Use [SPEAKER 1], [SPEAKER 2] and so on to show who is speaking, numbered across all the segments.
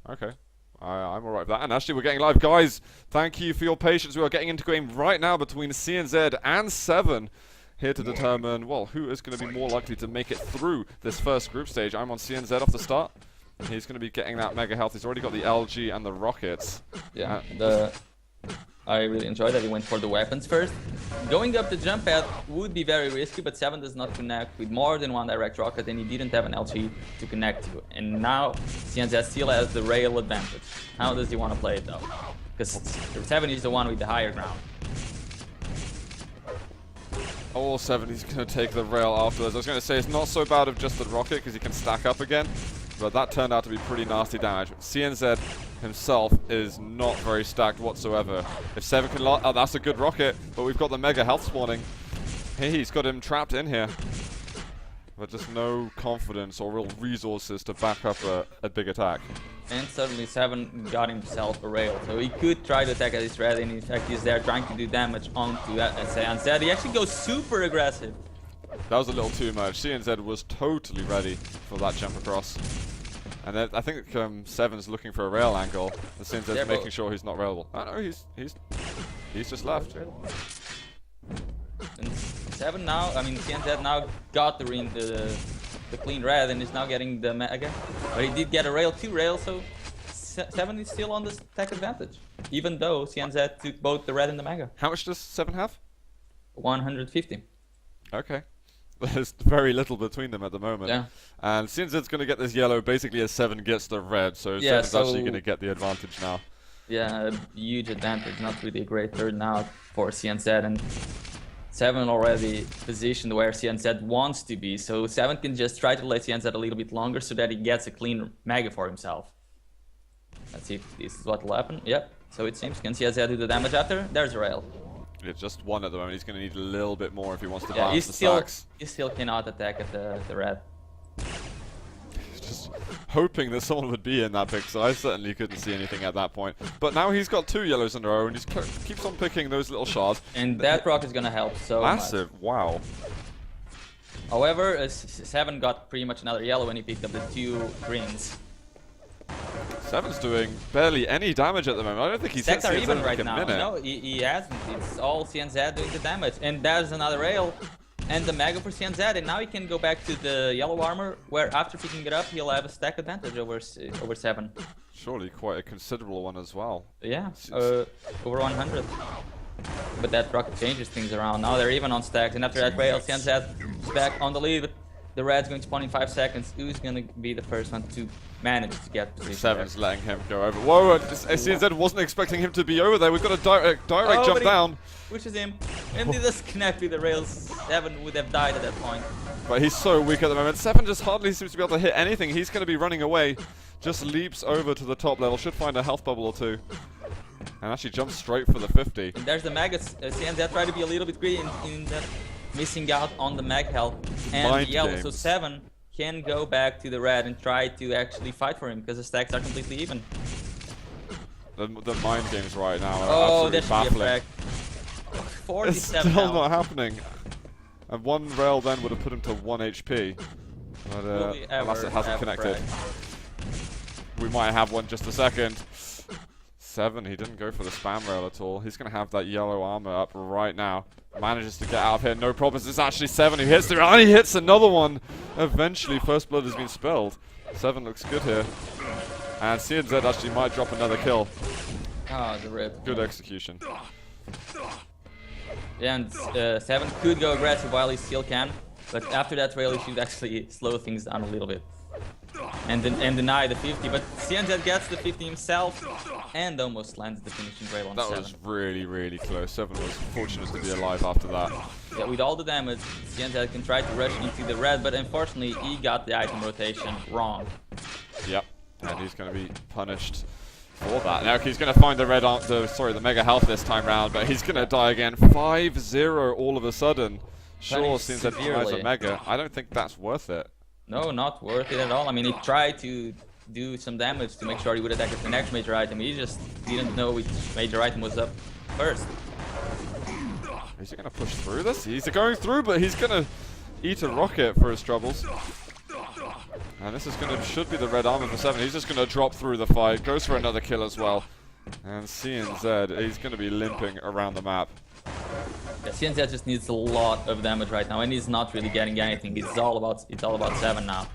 [SPEAKER 1] Okay. I'm alright with that. And actually, we're getting live. Guys, thank you for your patience. We are getting into game right now between CNZ and Sev3n. Here to determine, well, who is going to be more likely to make it through this first group stage. I'm on CNZ off the start. He's going to be getting that mega health. He's already got the LG and the rockets.
[SPEAKER 2] Yeah, I really enjoyed that he went for the weapons first. Going up the jump pad would be very risky, but Sev3n does not connect with more than one direct rocket, and he didn't have an LG to connect to. And now CNZ still has the rail advantage. How does he want to play it though? Because Sev3n is the one with the higher ground.
[SPEAKER 1] Oh, Sev3n, he's going to take the rail afterwards. I was going to say, it's not so bad of just the rocket, because he can stack up again. But that turned out to be pretty nasty damage. CNZ himself is not very stacked whatsoever. If Sev3n can... Oh, that's a good rocket, but we've got the mega health spawning. Hey, he's got him trapped in here. But just no confidence or real resources to back up a big attack.
[SPEAKER 2] And suddenly Sev3n got himself a rail, so he could try to attack at his red, and in fact he's there trying to do damage onto CNZ. He actually goes super aggressive.
[SPEAKER 1] That was a little too much. CNZ was totally ready for that jump across. And then I think Sev3n's looking for a rail angle. And CNZ's making sure he's not railable. Oh no, he's just left.
[SPEAKER 2] And Sev3n now, I mean CNZ now got the clean red and is now getting the mega. But he did get a rail, 2 rails, so Sev3n is still on the tech advantage. Even though CNZ took both the red and the mega.
[SPEAKER 1] How much does Sev3n have?
[SPEAKER 2] 150.
[SPEAKER 1] Okay. There's very little between them at the moment.
[SPEAKER 2] Yeah.
[SPEAKER 1] And CNZ's going to get this yellow basically as Sev3n gets the red, so
[SPEAKER 2] yeah,
[SPEAKER 1] Sev3n's actually going to get the advantage now.
[SPEAKER 2] Yeah, a huge advantage. Not really a great turn out for CNZ, and Sev3n already positioned where CNZ wants to be, so Sev3n can just try to let CNZ a little bit longer so that he gets a clean mega for himself. Let's see if this is what will happen. Yep, so it seems. Can CNZ do the damage after? There's a rail.
[SPEAKER 1] It's just one at the moment. He's going to need a little bit more if he wants to balance the stacks.
[SPEAKER 2] He still cannot attack at the red.
[SPEAKER 1] He's just hoping that someone would be in that pick, so I certainly couldn't see anything at that point. But now he's got 2 yellows in a row, and he keeps on picking those little shards.
[SPEAKER 2] And that rock is going to help so
[SPEAKER 1] massive,
[SPEAKER 2] much.
[SPEAKER 1] Wow.
[SPEAKER 2] However, Sev3n got pretty much another yellow when he picked up the 2 greens.
[SPEAKER 1] Sev3n's doing barely any damage at the moment. I don't think he's hit
[SPEAKER 2] Stacks are even right
[SPEAKER 1] a
[SPEAKER 2] now.
[SPEAKER 1] minute.
[SPEAKER 2] No, he hasn't. It's all CNZ doing the damage. And there's another rail. And the mega for CNZ. And now he can go back to the yellow armor, where after picking it up, he'll have a stack advantage over Sev3n.
[SPEAKER 1] Surely quite a considerable one as well.
[SPEAKER 2] Yeah, over 100. But that rocket changes things around. Now they're even on stacks. And after that rail, CNZ is back on the lead. But the red's going to spawn in 5 seconds. Who's going to be the first one to manage to get position?
[SPEAKER 1] Sev3n's letting him go over. Whoa, CNZ wasn't expecting him to be over there. We've got a direct jump down.
[SPEAKER 2] Pushes him. And he does connect with the rails. Sev3n would have died at that point.
[SPEAKER 1] But he's so weak at the moment. Sev3n just hardly seems to be able to hit anything. He's going to be running away. Just leaps over to the top level. Should find a health bubble or 2. And actually jumps straight for the 50.
[SPEAKER 2] And there's the magas. CNZ tried to be a little bit greedy in that, missing out on the mag health and the yellow. So Sev3n can go back to the red and try to actually fight for him because the stacks are completely even.
[SPEAKER 1] The mind games right now
[SPEAKER 2] are
[SPEAKER 1] absolutely baffling.
[SPEAKER 2] 47
[SPEAKER 1] It's still not happening. And 1 rail then would have put him to 1 HP. But unless it hasn't connected. We might have one just a second. Sev3n, he didn't go for the spam rail at all. He's going to have that yellow armor up right now. Manages to get out of here, no problems. It's actually Sev3n who hits the rail, and he hits another one. Eventually, first blood has been spilled. Sev3n looks good here. And CNZ actually might drop another kill.
[SPEAKER 2] Ah, the rip.
[SPEAKER 1] Good execution.
[SPEAKER 2] Yeah, and Sev3n could go aggressive while he still can. But after that rail, he should actually slow things down a little bit. And deny the 50, but CNZ gets the 50 himself and almost lands the finishing rail on Sev3n.
[SPEAKER 1] That was really, really close. Sev3n was fortunate to be alive after that.
[SPEAKER 2] Yeah, with all the damage, CNZ can try to rush into the red, but unfortunately he got the item rotation wrong.
[SPEAKER 1] Yep, and he's going to be punished for that. Now he's going to find the mega health this time round, but he's going to die again. 5-0 all of a sudden. Sure, CNZ tries a mega. I don't think that's worth it.
[SPEAKER 2] No, not worth it at all. I mean, he tried to do some damage to make sure he would attack the next major item. He just didn't know which major item was up first.
[SPEAKER 1] Is he going to push through this? He's going through, but he's going to eat a rocket for his troubles. And this is should be the red armor for Sev3n. He's just gonna drop through the fight, goes for another kill as well. And CNZ, he's gonna be limping around the map.
[SPEAKER 2] Yeah, CNZ just needs a lot of damage right now, and he's not really getting anything. It's all about Sev3n now.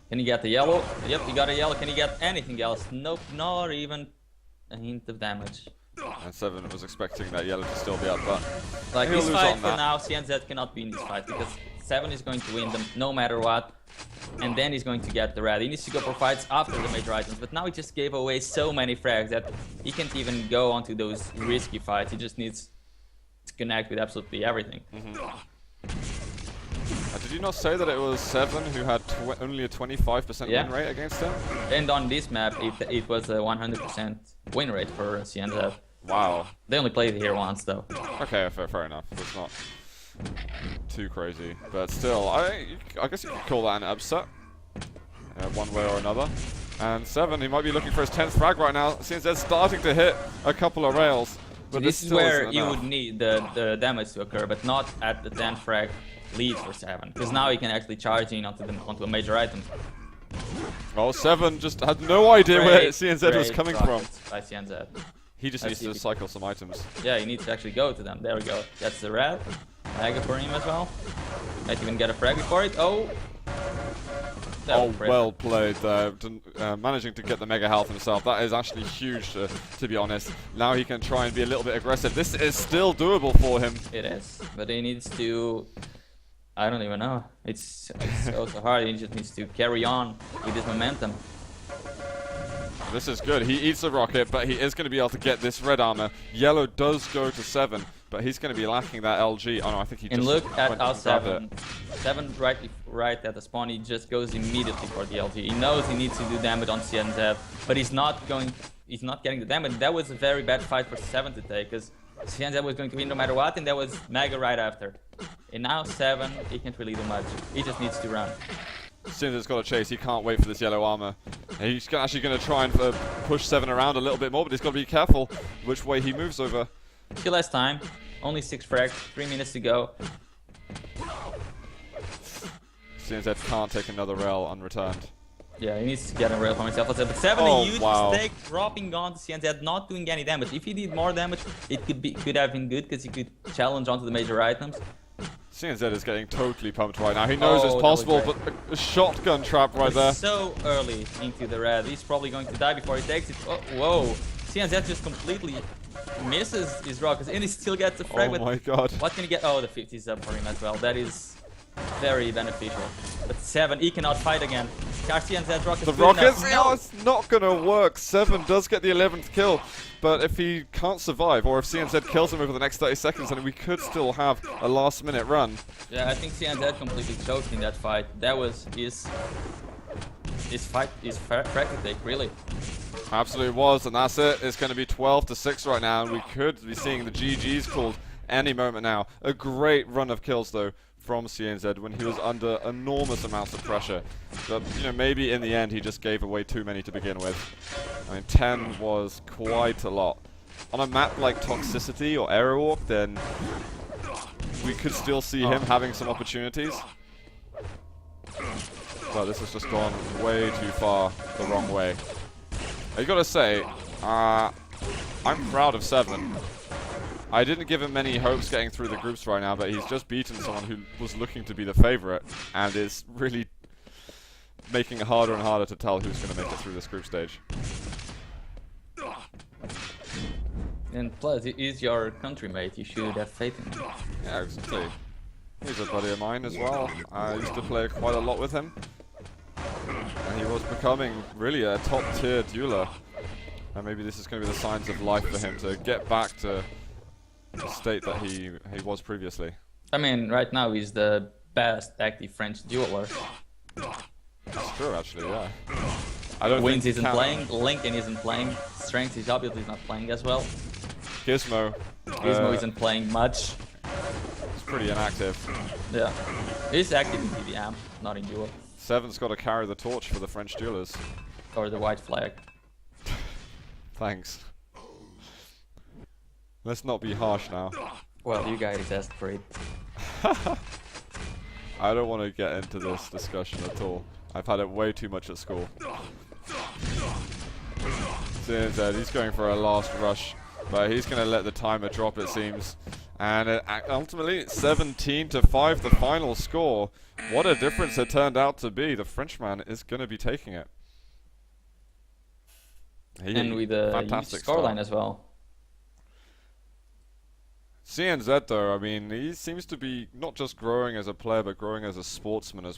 [SPEAKER 2] Can he get the yellow? Yep, he got a yellow. Can he get anything else? Nope, not even a hint of damage.
[SPEAKER 1] And Sev3n was expecting that yellow to still be up, but
[SPEAKER 2] like this fight for now, CNZ cannot win this fight because Sev3n is going to win them no matter what, and then he's going to get the red. He needs to go for fights after the major items, but now he just gave away so many frags that he can't even go onto those risky fights. He just needs to connect with absolutely everything.
[SPEAKER 1] Did you not say that it was Sev3n who had only a 25% win rate against him?
[SPEAKER 2] And on this map, it was a 100% win rate for CNZ.
[SPEAKER 1] Wow.
[SPEAKER 2] They only played here once, though.
[SPEAKER 1] Okay, fair enough. It's not too crazy, but still, I guess you could call that an upset, one way or another. And Sev3n, he might be looking for his 10th frag right now. CNZ's starting to hit a couple of rails, but
[SPEAKER 2] this is where you would need the damage to occur, but not at the 10th frag lead for Sev3n, because now he can actually charge in onto a major item.
[SPEAKER 1] Well, Sev3n just had no idea where CNZ was coming from.
[SPEAKER 2] By CNZ.
[SPEAKER 1] He just needs to cycle some items.
[SPEAKER 2] Yeah, he needs to actually go to them. There we go. That's the red. Mega for him as well. Might even get a frag before it. Oh!
[SPEAKER 1] Well played there. Managing to get the mega health himself. That is actually huge, to be honest. Now he can try and be a little bit aggressive. This is still doable for him.
[SPEAKER 2] It is, but he needs to... I don't even know. It's so hard. He just needs to carry on with his momentum.
[SPEAKER 1] This is good. He eats a rocket, but he is going to be able to get this red armor. Yellow does go to Sev3n, but he's going to be lacking that LG. Oh no, I think he just...
[SPEAKER 2] And look at how Sev3n right at the spawn, he just goes immediately for the LG. He knows he needs to do damage on CNZ, but he's not getting the damage. That was a very bad fight for Sev3n to take, because CNZ was going to win no matter what, and that was Mega right after. And now Sev3n, he can't really do much. He just needs to run.
[SPEAKER 1] CNZ's got to chase. He can't wait for this yellow armor. He's actually going to try and push Sev3n around a little bit more, but he's got to be careful which way he moves over.
[SPEAKER 2] Still has time. Only 6 frags, 3 minutes to go.
[SPEAKER 1] CNZ can't take another rail unreturned.
[SPEAKER 2] Yeah, he needs to get a rail for himself. But Sev3n, a huge mistake, dropping on to CNZ, not doing any damage. If he did more damage, it could have been good, because he could challenge onto the major items.
[SPEAKER 1] CNZ is getting totally pumped right now. He knows it's possible, but a shotgun trap right there.
[SPEAKER 2] So early into the red. He's probably going to die before he takes it. Oh, whoa. CNZ just completely misses his rockets, and he still gets a frag.
[SPEAKER 1] Oh my god.
[SPEAKER 2] What can he get? Oh, the 50 is up for him as well. That is very beneficial. But Sev3n, he cannot fight again. CNZ rockets.
[SPEAKER 1] The rockets? No, it's not going to work. Sev3n does get the 11th kill. But if he can't survive, or if CNZ kills him over the next 30 seconds, then we could still have a last-minute run.
[SPEAKER 2] Yeah, I think CNZ completely choked in that fight. That was his frag to take, really.
[SPEAKER 1] Absolutely was, and that's it. It's going to be 12-6 right now, and we could be seeing the GGs called any moment now. A great run of kills, though, from CNZ when he was under enormous amounts of pressure. But, you know, maybe in the end he just gave away too many to begin with. I mean, 10 was quite a lot. On a map like Toxicity or Aerowalk, then we could still see him having some opportunities. But this has just gone way too far the wrong way. I gotta say, I'm proud of Sev3n. I didn't give him many hopes getting through the groups right now, but he's just beaten someone who was looking to be the favorite, and is really making it harder and harder to tell who's going to make it through this group stage.
[SPEAKER 2] And plus, he is your countrymate. You should have faith in him.
[SPEAKER 1] Yeah, exactly. He's a buddy of mine as well. I used to play quite a lot with him, and he was becoming really a top-tier dueler. And maybe this is going to be the signs of life for him to get back to the state that he was previously.
[SPEAKER 2] I mean, right now he's the best active French dueler.
[SPEAKER 1] That's true, actually, yeah. I don't
[SPEAKER 2] Wins
[SPEAKER 1] think
[SPEAKER 2] isn't playing, Lincoln isn't playing, Strength is obviously not playing as well.
[SPEAKER 1] Gizmo
[SPEAKER 2] isn't playing much.
[SPEAKER 1] It's pretty inactive.
[SPEAKER 2] Yeah. He's active in TVM, not in duel.
[SPEAKER 1] Sev3n's got to carry the torch for the French duelers.
[SPEAKER 2] Or the white flag.
[SPEAKER 1] Thanks. Let's not be harsh now.
[SPEAKER 2] Well, you guys asked for it.
[SPEAKER 1] I don't want to get into this discussion at all. I've had it way too much at school. CNZ, he's going for a last rush, but he's going to let the timer drop, it seems. And ultimately, 17-5, the final score. What a difference it turned out to be. The Frenchman is going to be taking it.
[SPEAKER 2] And with a
[SPEAKER 1] fantastic
[SPEAKER 2] scoreline as well.
[SPEAKER 1] CNZ, though, I mean, he seems to be not just growing as a player, but growing as a sportsman as well.